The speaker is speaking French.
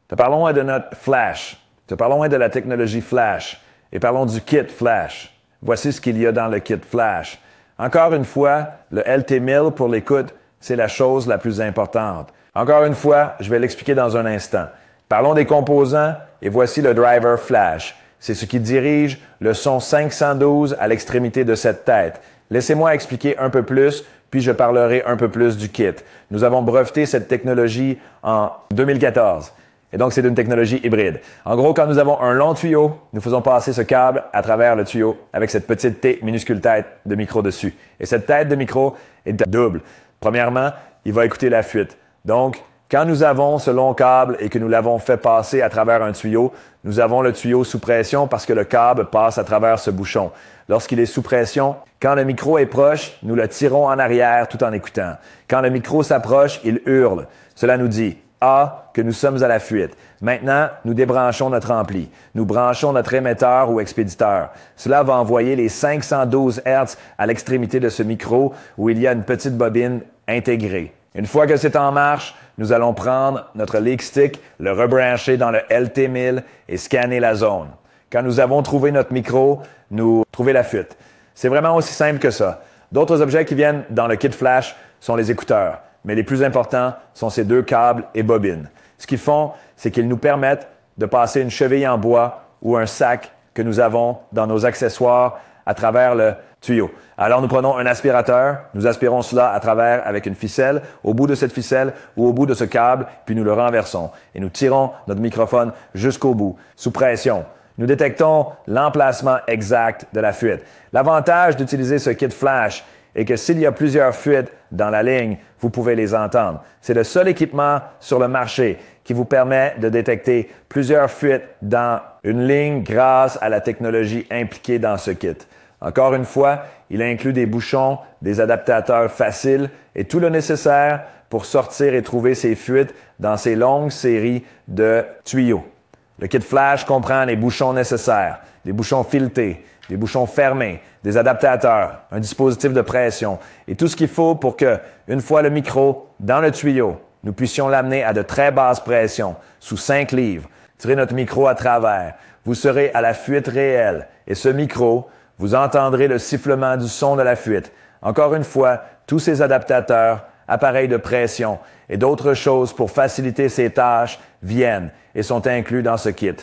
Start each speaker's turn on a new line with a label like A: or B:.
A: Te parlons de notre flash. Te parlons de la technologie flash. Et parlons du kit flash. Voici ce qu'il y a dans le kit flash. Encore une fois, le LT1000 pour l'écoute, c'est la chose la plus importante. Encore une fois, je vais l'expliquer dans un instant. Parlons des composants et voici le driver flash. C'est ce qui dirige le son 512 à l'extrémité de cette tête. Laissez-moi expliquer un peu plus, puis je parlerai un peu plus du kit. Nous avons breveté cette technologie en 2014. Et donc, c'est une technologie hybride. En gros, quand nous avons un long tuyau, nous faisons passer ce câble à travers le tuyau avec cette petite minuscule tête de micro dessus. Et cette tête de micro est double. Premièrement, il va écouter la fuite. Donc, quand nous avons ce long câble et que nous l'avons fait passer à travers un tuyau, nous avons le tuyau sous pression parce que le câble passe à travers ce bouchon. Lorsqu'il est sous pression, quand le micro est proche, nous le tirons en arrière tout en écoutant. Quand le micro s'approche, il hurle. Cela nous dit que nous sommes à la fuite. Maintenant, nous débranchons notre ampli. Nous branchons notre émetteur ou expéditeur. Cela va envoyer les 512 Hz à l'extrémité de ce micro où il y a une petite bobine intégrée. Une fois que c'est en marche, nous allons prendre notre leak stick, le rebrancher dans le LT1000 et scanner la zone. Quand nous avons trouvé notre micro, nous trouvons la fuite. C'est vraiment aussi simple que ça. D'autres objets qui viennent dans le kit flash sont les écouteurs. Mais les plus importants sont ces deux câbles et bobines. Ce qu'ils font, c'est qu'ils nous permettent de passer une cheville en bois ou un sac que nous avons dans nos accessoires à travers le tuyau. Alors, nous prenons un aspirateur, nous aspirons cela à travers avec une ficelle, au bout de cette ficelle ou au bout de ce câble, puis nous le renversons. Et nous tirons notre microphone jusqu'au bout, sous pression. Nous détectons l'emplacement exact de la fuite. L'avantage d'utiliser ce kit flash est que s'il y a plusieurs fuites dans la ligne, vous pouvez les entendre. C'est le seul équipement sur le marché qui vous permet de détecter plusieurs fuites dans une ligne grâce à la technologie impliquée dans ce kit. Encore une fois, il inclut des bouchons, des adaptateurs faciles et tout le nécessaire pour sortir et trouver ces fuites dans ces longues séries de tuyaux. Le kit flash comprend les bouchons nécessaires, des bouchons filetés, des bouchons fermés, des adaptateurs, un dispositif de pression et tout ce qu'il faut pour que, une fois le micro dans le tuyau, nous puissions l'amener à de très basses pressions, sous 5 livres, tirer notre micro à travers. Vous serez à la fuite réelle et ce micro, vous entendrez le sifflement du son de la fuite. Encore une fois, tous ces adaptateurs, appareils de pression et d'autres choses pour faciliter ces tâches viennent et sont inclus dans ce kit.